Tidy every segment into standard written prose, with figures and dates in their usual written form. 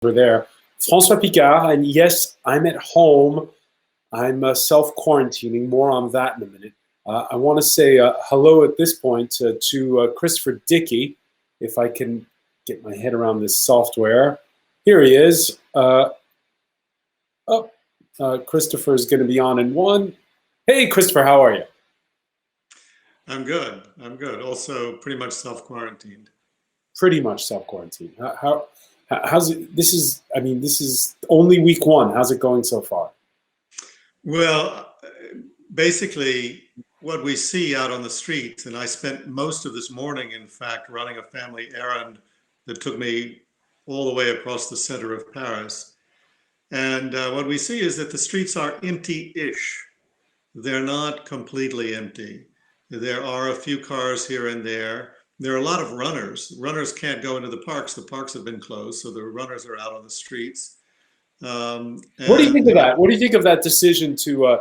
over there. François Picard, and yes, I'm at home. I'm self-quarantining. More on that in a minute. I want to say hello at this point to Christopher Dickey, if I can get my head around this software. Here he is. Christopher is going to be on in one. Hey, Christopher, how are you? I'm good. I'm good. Also, pretty much self-quarantined. Pretty much self-quarantined. How's it? This is only week one. How's it going so far? Well, basically, what we see out on the streets, and I spent most of this morning, in fact, running a family errand that took me all the way across the center of Paris. And what we see is that the streets are empty-ish. They're not completely empty. There are a few cars here and there. There are a lot of runners. Runners can't go into the parks. The parks have been closed, so the runners are out on the streets. What do you think of that? What do you think of that decision to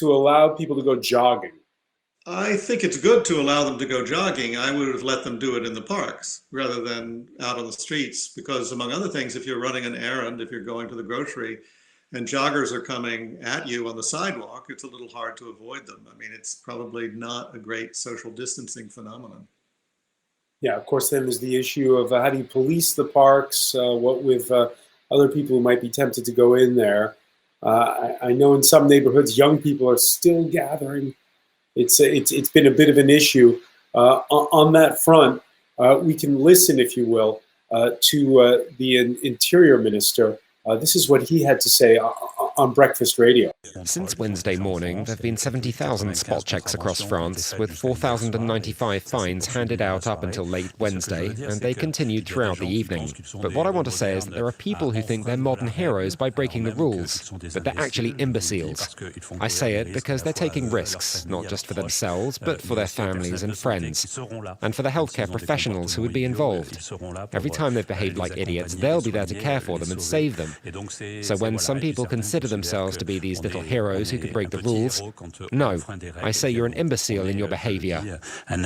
allow people to go jogging? I think it's good to allow them to go jogging. I would have let them do it in the parks rather than out on the streets, because among other things, if you're running an errand, if you're going to the grocery and joggers are coming at you on the sidewalk, it's a little hard to avoid them. I mean, it's probably not a great social distancing phenomenon. Yeah, of course, then there's the issue of how do you police the parks, what with other people who might be tempted to go in there. I know in some neighborhoods, young people are still gathering. It's been a bit of an issue. On that front, we can listen, if you will, to the Interior Minister. This is what he had to say on Breakfast Radio. Since Wednesday morning, there have been 70,000 spot checks across France, with 4,095 fines handed out up until late Wednesday, and they continued throughout the evening. But what I want to say is that there are people who think they're modern heroes by breaking the rules, but they're actually imbeciles. I say it because they're taking risks, not just for themselves, but for their families and friends, and for the healthcare professionals who would be involved. Every time they've behaved like idiots, they'll be there to care for them and save them. So when some people consider themselves to be these little heroes who could break the rules, no, I say you're an imbecile in your behavior. Are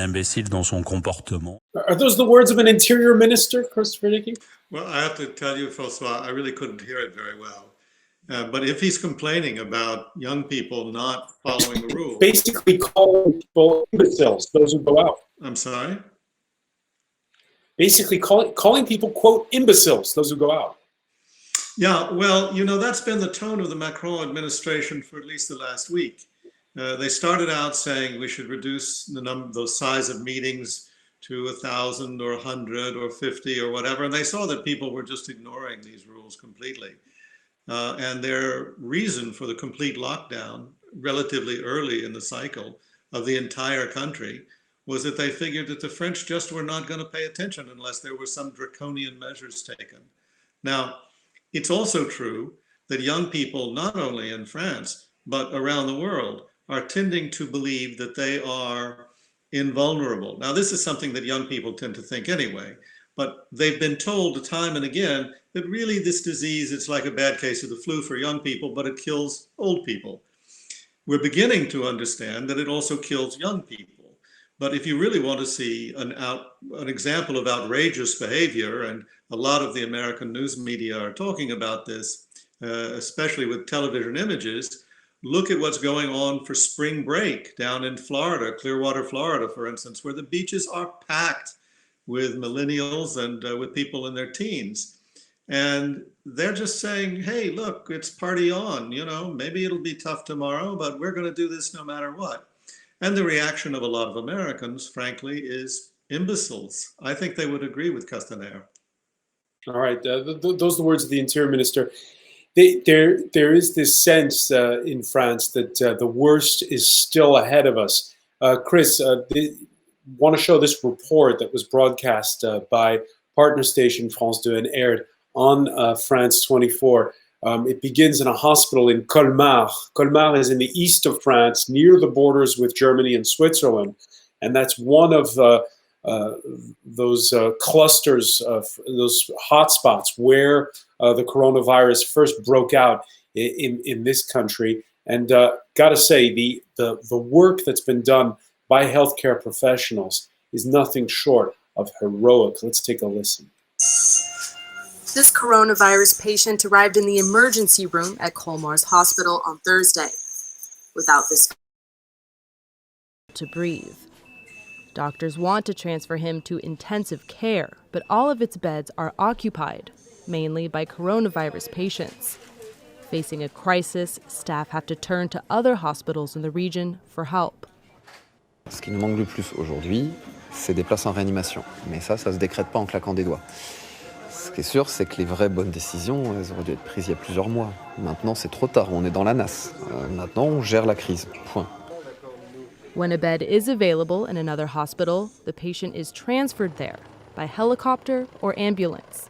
those the words of an Interior Minister, Christopher Dickey? Well, I have to tell you, François, I really couldn't hear it very well. But if he's complaining about young people not following the rules... Basically calling people imbeciles, those who go out. I'm sorry? Basically calling people, quote, imbeciles, those who go out. Yeah, well, you know, that's been the tone of the Macron administration for at least the last week. They started out saying we should reduce the size of meetings to 1,000 or 100 or 50 or whatever, and they saw that people were just ignoring these rules completely. And their reason for the complete lockdown, relatively early in the cycle of the entire country, was that they figured that the French just were not going to pay attention unless there were some draconian measures taken. Now, it's also true that young people, not only in France, but around the world, are tending to believe that they are invulnerable. Now, this is something that young people tend to think anyway, but they've been told time and again that really this disease, it's like a bad case of the flu for young people, but it kills old people. We're beginning to understand that it also kills young people. But if you really want to see an example of outrageous behavior, and a lot of the American news media are talking about this, especially with television images, look at what's going on for spring break down in Florida, Clearwater, Florida, for instance, where the beaches are packed with millennials and with people in their teens. And they're just saying, hey, look, it's party on, you know, maybe it'll be tough tomorrow, but we're going to do this no matter what. And the reaction of a lot of Americans, frankly, is imbeciles. I think they would agree with Castaner. All right, those are the words of the Interior Minister. There is this sense in France that the worst is still ahead of us. Chris, want to show this report that was broadcast by partner station France 2 and aired on France 24. It begins in a hospital in Colmar. Colmar is in the east of France, near the borders with Germany and Switzerland. And that's one of those clusters, of those hotspots where the coronavirus first broke out in this country. And got to say, the work that's been done by healthcare professionals is nothing short of heroic. Let's take a listen. This coronavirus patient arrived in the emergency room at Colmar's hospital on Thursday without this to breathe. Doctors want to transfer him to intensive care, but all of its beds are occupied, mainly by coronavirus patients. Facing a crisis, staff have to turn to other hospitals in the region for help. Ce qui nous manque le plus aujourd'hui, c'est des places en réanimation. Mais ça se décrète pas en claquant des doigts. Ce qui est sûr, c'est que les vraies bonnes décisions, elles auraient dû être prises il y a plusieurs mois. Maintenant, c'est trop tard, on est dans la nasse. Maintenant, on gère la crise. Point. When a bed is available in another hospital, the patient is transferred there by helicopter or ambulance.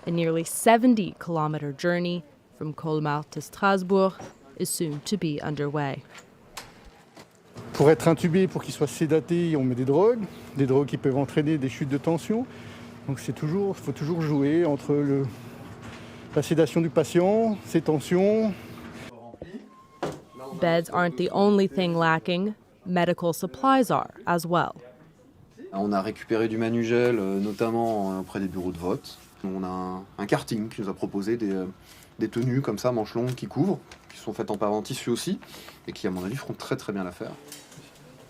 A nearly 70-kilometer journey from Colmar to Strasbourg is soon to be underway. Pour être intubé, pour qu'il soit sédaté, on met des drogues qui peuvent entraîner des chutes de tension. Donc il faut toujours jouer entre la sédation du patient, ses tensions. Beds aren't the only thing lacking. Medical supplies are as well. On a récupéré du manugel, notamment auprès des bureaux de vote. On a un karting qui nous a proposé des tenues comme ça, manches longues, qui couvrent, qui sont faites en tissu aussi, et qui, à mon avis, feront très très bien l'affaire.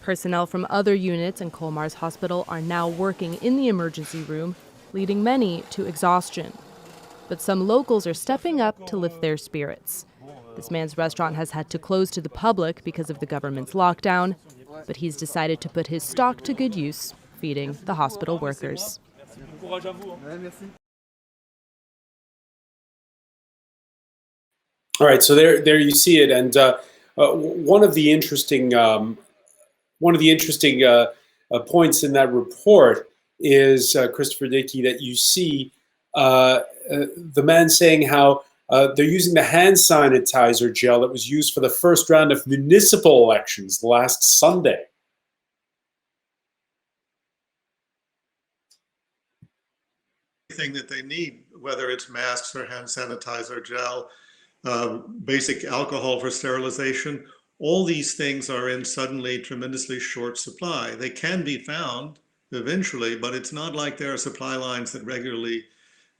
Personnel from other units in Colmar's hospital are now working in the emergency room, leading many to exhaustion. But some locals are stepping up to lift their spirits. This man's restaurant has had to close to the public because of the government's lockdown, but he's decided to put his stock to good use, feeding the hospital workers. All right, so there you see it, and one of the interesting points in that report is Christopher Dickey, that you see the man saying how they're using the hand sanitizer gel that was used for the first round of municipal elections last Sunday. Thing that they need, whether it's masks or hand sanitizer gel, basic alcohol for sterilization, all these things are in suddenly tremendously short supply. They can be found eventually, but it's not like there are supply lines that regularly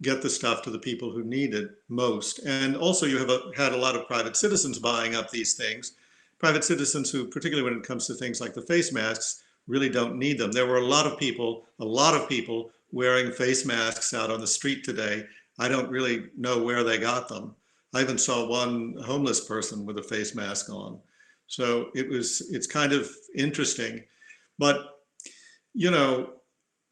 get the stuff to the people who need it most. And also you have had a lot of private citizens buying up these things. Private citizens who, particularly when it comes to things like the face masks, really don't need them. There were a lot of people wearing face masks out on the street today. I don't really know where they got them. I even saw one homeless person with a face mask on. So it's kind of interesting. But, you know,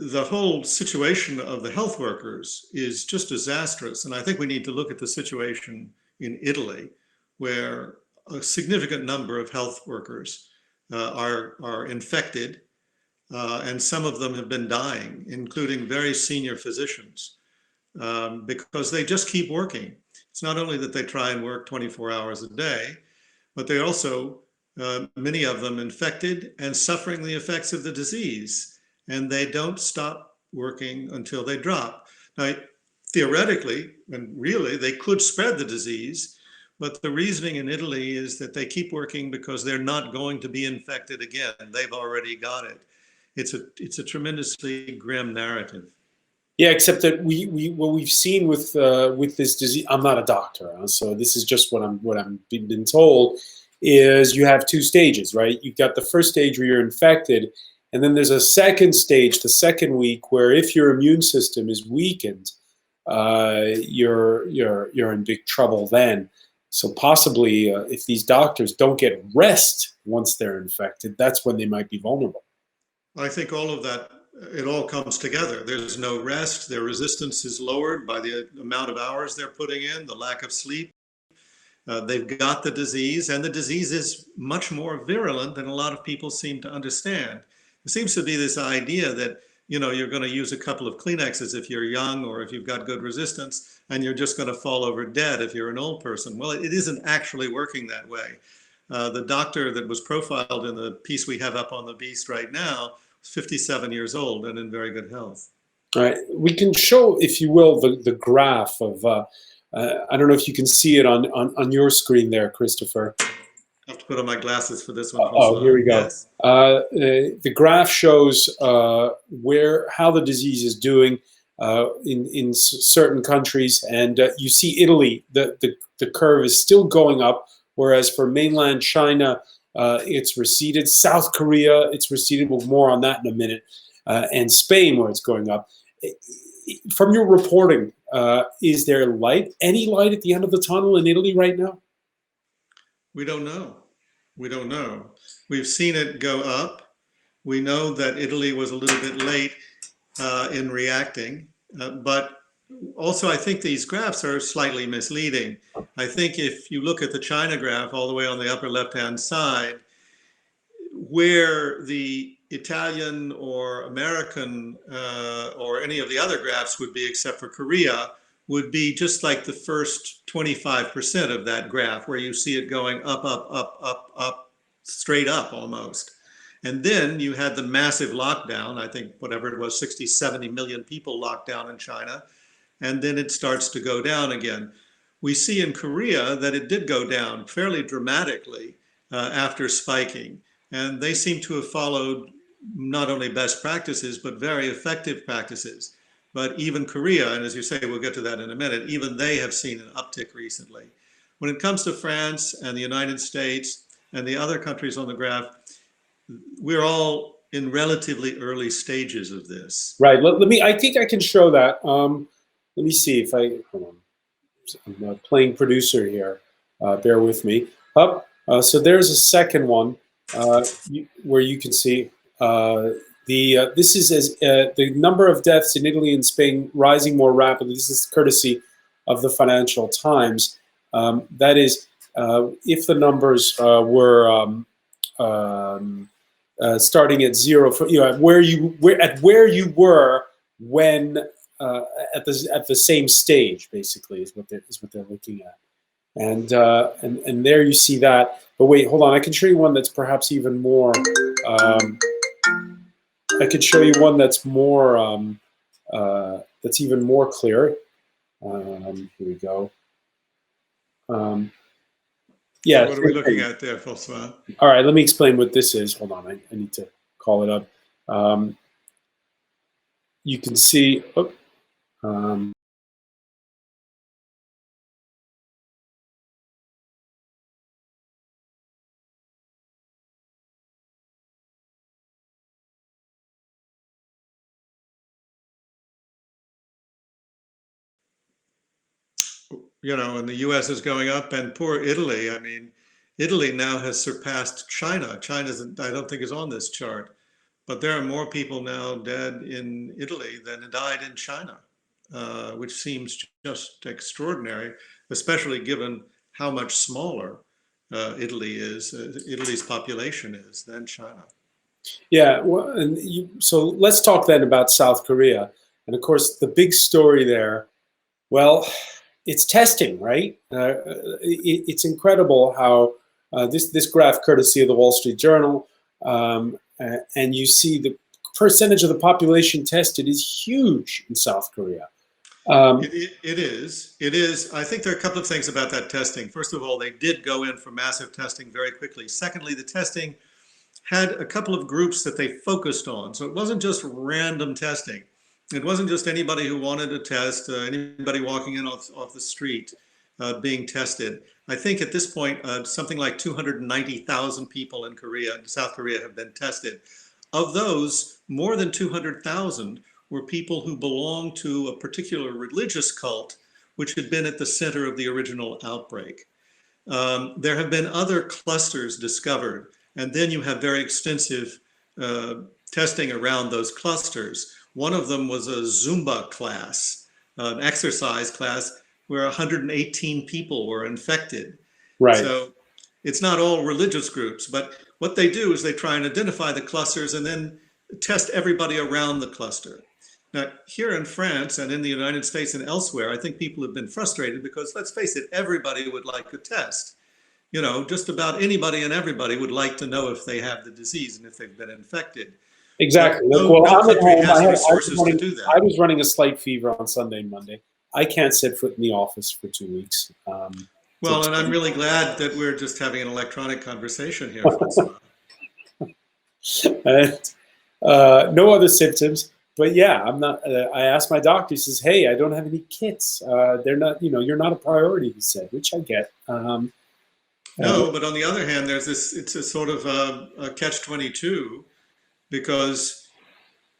the whole situation of the health workers is just disastrous. And I think we need to look at the situation in Italy, where a significant number of health workers are infected, and some of them have been dying, including very senior physicians, because they just keep working. It's not only that they try and work 24 hours a day, but they also, many of them infected and suffering the effects of the disease. And they don't stop working until they drop. Now, theoretically, and really, they could spread the disease, but the reasoning in Italy is that they keep working because they're not going to be infected again. They've already got it. It's a tremendously grim narrative. Yeah, except that what we've seen with this disease. I'm not a doctor, so this is just what I'm been told. Is you have two stages, right? You've got the first stage where you're infected. And then there's a second stage, the second week, where if your immune system is weakened, you're in big trouble then. So possibly, if these doctors don't get rest once they're infected, that's when they might be vulnerable. I think all of that, it all comes together. There's no rest. Their resistance is lowered by the amount of hours they're putting in, the lack of sleep. They've got the disease, and the disease is much more virulent than a lot of people seem to understand. There seems to be this idea that, you know, you're going to use a couple of Kleenexes if you're young or if you've got good resistance, and you're just going to fall over dead if you're an old person. Well, it isn't actually working that way. The doctor that was profiled in the piece we have up on the Beast right now is 57 years old and in very good health. All right. We can show, if you will, the graph of, I don't know if you can see it on your screen there, Christopher. I have to put on my glasses for this one. Oh, here we go. Yes. The graph shows how the disease is doing in certain countries, and you see Italy, the curve is still going up, whereas for mainland China, it's receded. South Korea, it's receded. We'll more on that in a minute. And Spain, where it's going up. From your reporting, is there light, any light at the end of the tunnel in Italy right now? We don't know. We don't know. We've seen it go up. We know that Italy was a little bit late in reacting, but also I think these graphs are slightly misleading. I think if you look at the China graph all the way on the upper left-hand side, where the Italian or American or any of the other graphs would be, except for Korea, would be just like the first 25% of that graph, where you see it going up, up, up, up, up, straight up almost. And then you had the massive lockdown, I think whatever it was, 60, 70 million people locked down in China. And then it starts to go down again. We see in Korea that it did go down fairly dramatically after spiking. And they seem to have followed not only best practices, but very effective practices. But even Korea, and as you say, we'll get to that in a minute, even they have seen an uptick recently. When it comes to France and the United States and the other countries on the graph, we're all in relatively early stages of this. Right. Let me. I think I can show that. Let me see if I. Hold on. I'm playing producer here. Bear with me. Up. So there's a second one where you can see this is as the number of deaths in Italy and Spain rising more rapidly. This is courtesy of the Financial Times. That is, if the numbers were starting at zero, for, at where you were when at the same stage, basically, is what they're looking at, and there you see that. But wait, hold on, I can show you one that's perhaps even more. I could show you one that's more that's even more clear. Here we go. Yeah. So what are we looking at there, François? All right, let me explain what this is. Hold on, I need to call it up. You can see. And the US is going up, and poor Italy. I mean, Italy now has surpassed China. China's, I don't think, is on this chart, but there are more people now dead in Italy than died in China, which seems just extraordinary, especially given how much smaller Italy's population is than China. Yeah, well, so let's talk then about South Korea. And of course, the big story there, well, it's testing, right? It's incredible how this graph, courtesy of the Wall Street Journal, and you see the percentage of the population tested is huge in South Korea. It is. I think there are a couple of things about that testing. First of all, they did go in for massive testing very quickly. Secondly, the testing had a couple of groups that they focused on. So it wasn't just random testing. It wasn't just anybody who wanted to test, anybody walking in off the street being tested. I think at this point, something like 290,000 people in South Korea have been tested. Of those, more than 200,000 were people who belonged to a particular religious cult, which had been at the center of the original outbreak. There have been other clusters discovered, and then you have very extensive testing around those clusters. One of them was a Zumba class, an exercise class where 118 people were infected. Right. So it's not all religious groups, but what they do is they try and identify the clusters and then test everybody around the cluster. Now, here in France and in the United States and elsewhere, I think people have been frustrated because, let's face it, everybody would like a test. Just about anybody and everybody would like to know if they have the disease and if they've been infected. Exactly. No country has the resources to do that. I was running a slight fever on Sunday and Monday. I can't set foot in the office for 2 weeks. Well, and I'm really glad that we're just having an electronic conversation here, François. No other symptoms. but yeah, I'm not. I asked my doctor. He says, "Hey, I don't have any kits. They're not. You're not a priority." He said, which I get. No, but on the other hand, there's this. It's a sort of a catch-22 because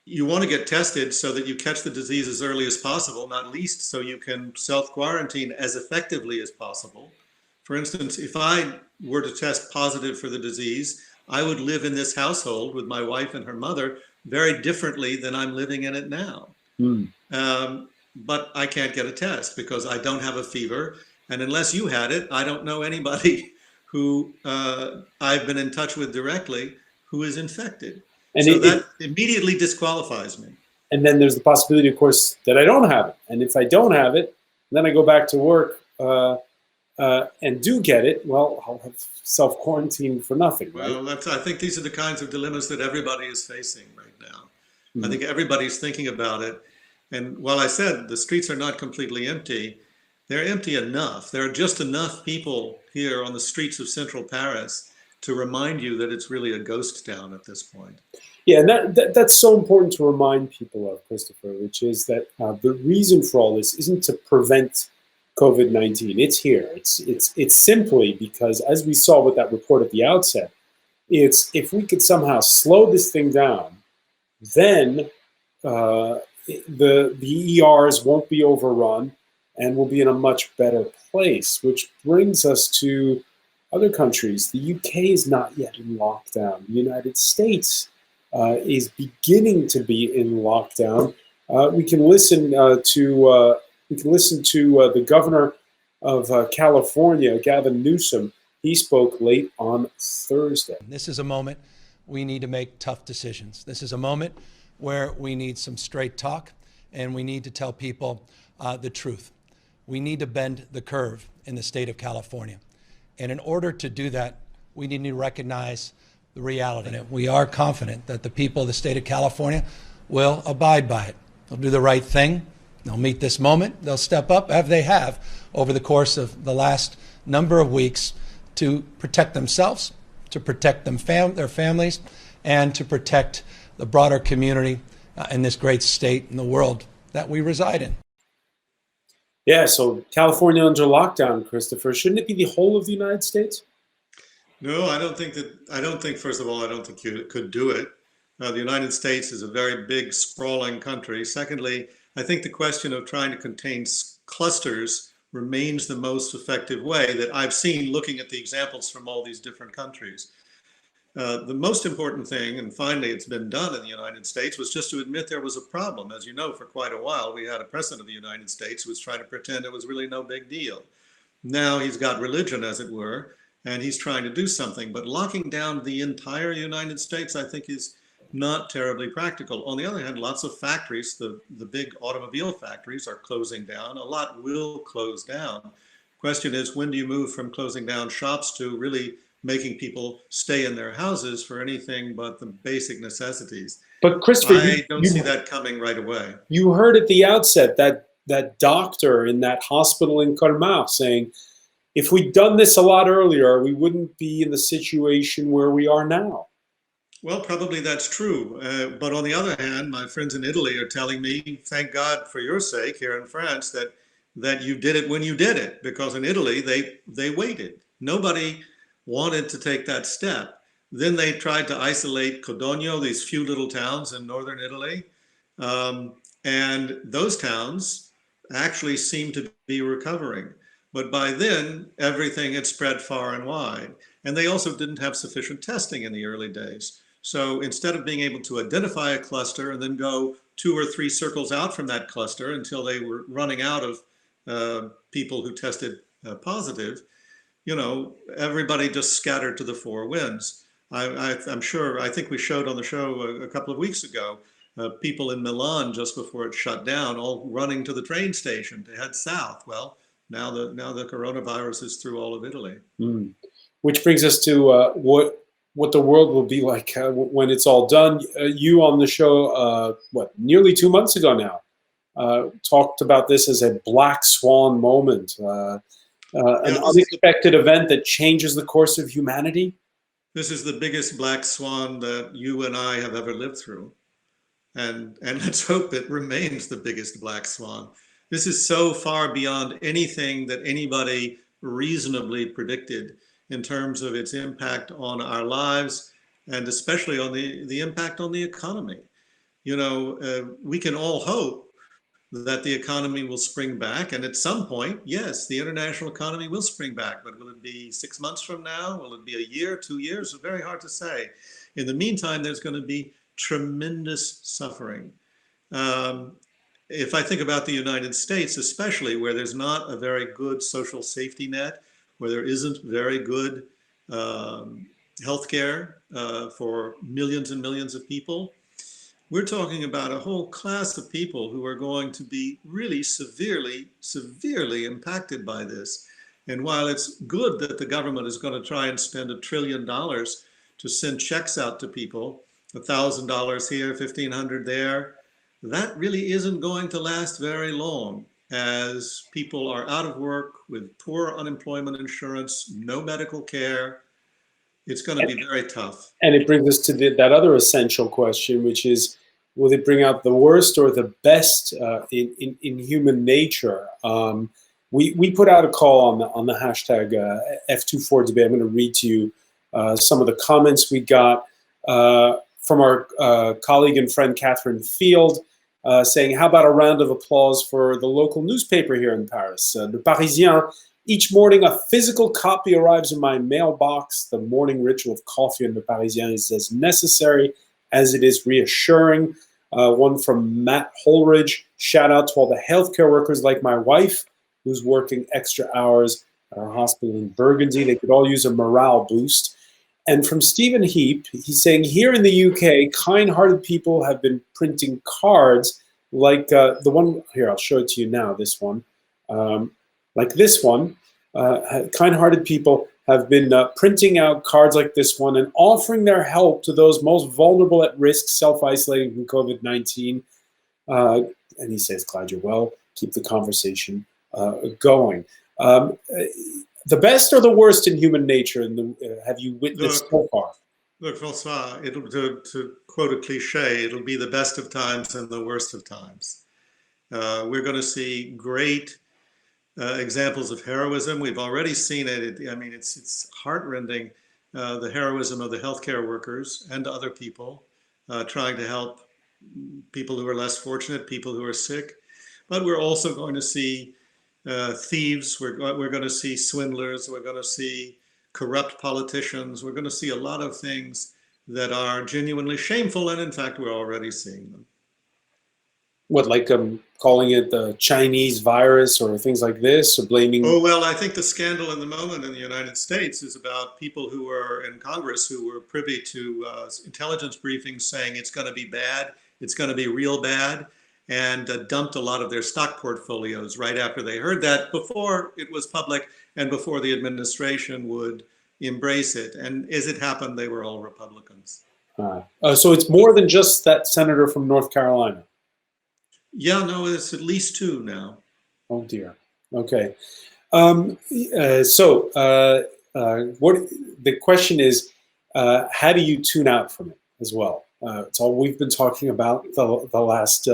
you want to get tested so that you catch the disease as early as possible, not least so you can self-quarantine as effectively as possible. For instance, if I were to test positive for the disease, I would live in this household with my wife and her mother very differently than I'm living in it now. But I can't get a test because I don't have a fever. And unless you had it, I don't know anybody who I've been in touch with directly who is infected. And so that immediately disqualifies me. And then there's the possibility, of course, that I don't have it. And if I don't have it, then I go back to work and do get it. Well, I'll have self-quarantine for nothing, right? Well, I think these are the kinds of dilemmas that everybody is facing right now. I think everybody's thinking about it. And while I said the streets are not completely empty, they're empty enough. There are just enough people here on the streets of central Paris to remind you that it's really a ghost town at this point. Yeah, and that's so important to remind people of, Christopher, which is that the reason for all this isn't to prevent COVID-19. It's here. It's simply because, as we saw with that report at the outset, it's if we could somehow slow this thing down, then the ERs won't be overrun and we'll be in a much better place, which brings us to other countries. The UK is not yet in lockdown. The United States is beginning to be in lockdown. We can listen to the governor of California, Gavin Newsom. He spoke late on Thursday. This is a moment we need to make tough decisions. This is a moment where we need some straight talk, and we need to tell people the truth. We need to bend the curve in the state of California. And in order to do that, we need to recognize the reality. And we are confident that the people of the state of California will abide by it. They'll do the right thing. They'll meet this moment. They'll step up, as they have over the course of the last number of weeks, to protect themselves, to protect their families, and to protect the broader community in this great state in the world that we reside in. Yeah, so California under lockdown, Christopher. Shouldn't it be the whole of the United States? No, first of all, I don't think you could do it. The United States is a very big, sprawling country. Secondly, I think the question of trying to contain clusters remains the most effective way that I've seen looking at the examples from all these different countries. The most important thing, and finally it's been done in the United States, was just to admit there was a problem. As you know, for quite a while, we had a president of the United States who was trying to pretend it was really no big deal. Now he's got religion, as it were, and he's trying to do something. But locking down the entire United States, I think, is not terribly practical. On the other hand, lots of factories, the big automobile factories, are closing down. A lot will close down. Question is, when do you move from closing down shops to really making people stay in their houses for anything but the basic necessities? But Christopher, I don't see that coming right away. You heard at the outset that doctor in that hospital in Colmar saying, if we'd done this a lot earlier, we wouldn't be in the situation where we are now. Well, probably that's true. But on the other hand, my friends in Italy are telling me, thank God for your sake here in France, that you did it when you did it. Because in Italy, they waited. Nobody wanted to take that step. Then they tried to isolate Codogno, these few little towns in northern Italy. And those towns actually seem to be recovering. But by then, everything had spread far and wide. And they also didn't have sufficient testing in the early days. So instead of being able to identify a cluster and then go 2 or 3 circles out from that cluster until they were running out of people who tested positive, everybody just scattered to the 4 winds. I'm sure, I think we showed on the show a couple of weeks ago, people in Milan just before it shut down, all running to the train station to head south. Well, now the coronavirus is through all of Italy. Which brings us to what the world will be like when it's all done. You on the show, nearly 2 months ago now, talked about this as a black swan moment, an unexpected event that changes the course of humanity. This is the biggest black swan that you and I have ever lived through. and let's hope it remains the biggest black swan. This is so far beyond anything that anybody reasonably predicted in terms of its impact on our lives, and especially on the impact on the economy. We can all hope that the economy will spring back. And at some point, yes, the international economy will spring back. But will it be 6 months from now? Will it be a year, 2 years? It's very hard to say. In the meantime, there's going to be tremendous suffering. If I think about the United States, especially where there's not a very good social safety net, where there isn't very good healthcare for millions and millions of people, we're talking about a whole class of people who are going to be really severely, severely impacted by this. And while it's good that the government is going to try and spend $1 trillion to send checks out to people, $1,000 here, $1,500 there, that really isn't going to last very long as people are out of work with poor unemployment insurance, no medical care. It's going to be very tough. And it brings us to that other essential question, which is, will it bring out the worst or the best in human nature? We put out a call on the hashtag F24debate. I'm going to read to you some of the comments we got from our colleague and friend Catherine Field, saying, how about a round of applause for the local newspaper here in Paris, Le Parisien. Each morning, a physical copy arrives in my mailbox. The morning ritual of coffee in Le Parisien is as necessary as it is reassuring. One from Matt Holridge. Shout out to all the healthcare workers like my wife, who's working extra hours at our hospital in Burgundy. They could all use a morale boost. And from Stephen Heap, he's saying, here in the UK, kind-hearted people have been printing cards like the one, here, I'll show it to you now, this one. Like this one, kind-hearted people have been printing out cards like this one and offering their help to those most vulnerable at risk, self-isolating from COVID-19. And he says, glad you're well, keep the conversation going. The best or the worst in human nature have you witnessed so far? Look, François, to quote a cliche, it'll be the best of times and the worst of times. We're going to see great examples of heroism. We've already seen it. I mean, it's heartrending, the heroism of the healthcare workers and other people trying to help people who are less fortunate, people who are sick. But we're also going to see thieves. We're going to see swindlers. We're going to see corrupt politicians. We're going to see a lot of things that are genuinely shameful, and in fact, we're already seeing them. What, like calling it the Chinese virus or things like this, or blaming? Oh, well, I think the scandal in the moment in the United States is about people who were in Congress who were privy to intelligence briefings saying it's going to be bad, it's going to be real bad, and dumped a lot of their stock portfolios right after they heard that, before it was public and before the administration would embrace it. And as it happened, they were all Republicans. So it's more than just that senator from North Carolina. Yeah, no, it's at least two now. Oh dear. Okay. What the question is, how do you tune out from it as well? It's all we've been talking about the last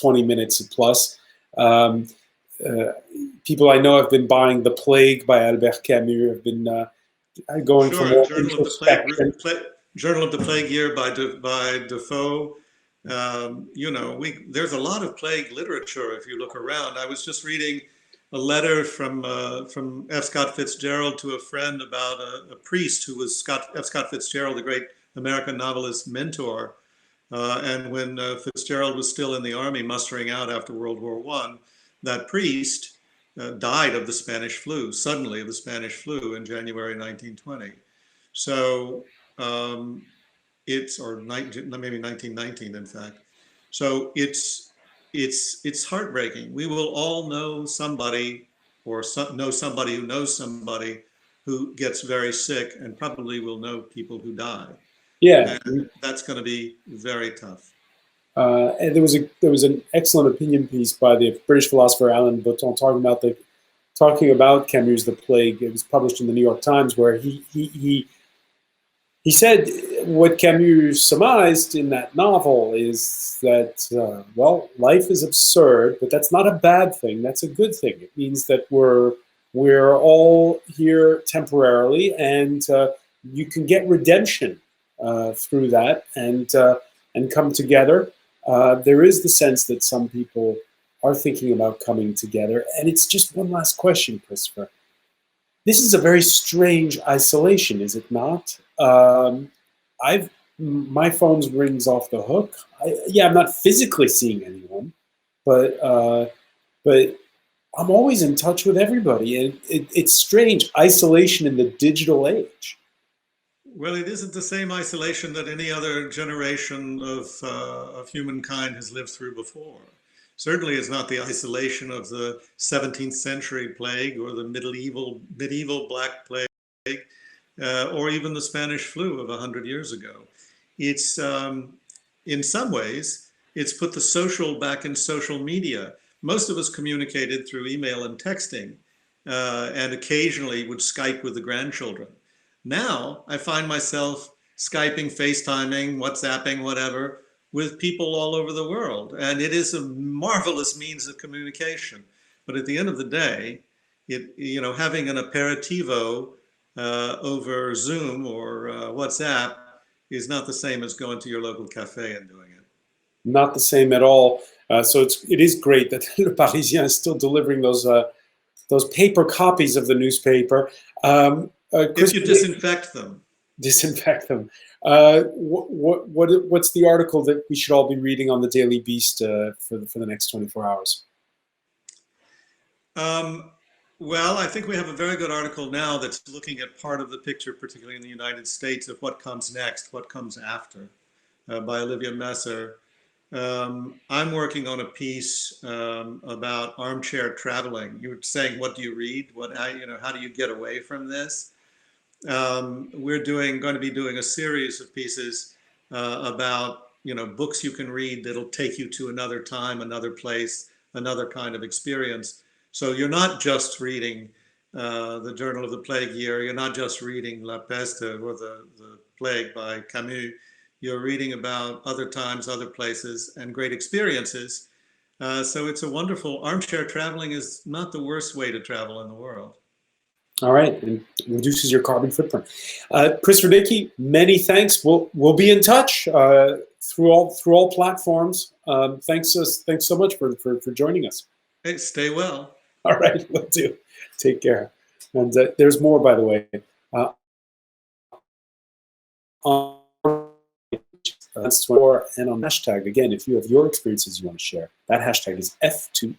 20 minutes plus. People I know have been buying The Plague by Albert Camus, have been going for more introspection. Journal of the Plague Year by Defoe. There's a lot of plague literature if you look around. I was just reading a letter from F. Scott Fitzgerald to a friend about a priest who was F. Scott Fitzgerald, the great American novelist mentor. And when Fitzgerald was still in the army mustering out after World War I, that priest died of the Spanish flu, suddenly of the Spanish flu in January 1920. So maybe 1919, in fact. So it's heartbreaking. We will all know somebody, or know somebody who knows somebody who gets very sick, and probably will know people who die. Yeah, and that's going to be very tough. And there was an excellent opinion piece by the British philosopher Alan Botton talking about Camus' The Plague. It was published in the New York Times, where he said what Camus surmised in that novel is that, well, life is absurd, but that's not a bad thing. That's a good thing. It means that we're all here temporarily, and you can get redemption through that and come together. There is the sense that some people are thinking about coming together. And it's just one last question, Christopher. This is a very strange isolation, is it not? My phone rings off the hook. I'm not physically seeing anyone, but I'm always in touch with everybody. And it's strange, isolation in the digital age. Well, it isn't the same isolation that any other generation of humankind has lived through before. Certainly, it's not the isolation of the 17th century plague or the medieval Black Plague, or even the Spanish flu of 100 years ago. It's, in some ways, it's put the social back in social media. Most of us communicated through email and texting, and occasionally would Skype with the grandchildren. Now, I find myself Skyping, FaceTiming, WhatsApping, whatever, with people all over the world. And it is a marvelous means of communication. But at the end of the day, having an aperitivo over Zoom or WhatsApp is not the same as going to your local cafe and doing it. Not the same at all. So it is great that Le Parisien is still delivering those paper copies of the newspaper. If you disinfect them. Disinfect them. What's the article that we should all be reading on the Daily Beast for the next 24 hours? Well, I think we have a very good article now that's looking at part of the picture, particularly in the United States, of what comes next, what comes after, by Olivia Messer. I'm working on a piece about armchair traveling. You were saying, what do you read? How do you get away from this? We're going to be doing a series of pieces about books you can read that'll take you to another time, another place, another kind of experience. So you're not just reading the Journal of the Plague Year. You're not just reading La Peste or the Plague by Camus. You're reading about other times, other places, and great experiences. So it's a wonderful armchair traveling is not the worst way to travel in the world. All right, and reduces your carbon footprint. Christopher Dickey, many thanks. We'll be in touch through all platforms. Thanks so much for joining us. Hey, stay well. All right, will do. Take care. And there's more, by the way. On and on hashtag, again, if you have your experiences you want to share, that hashtag is F24.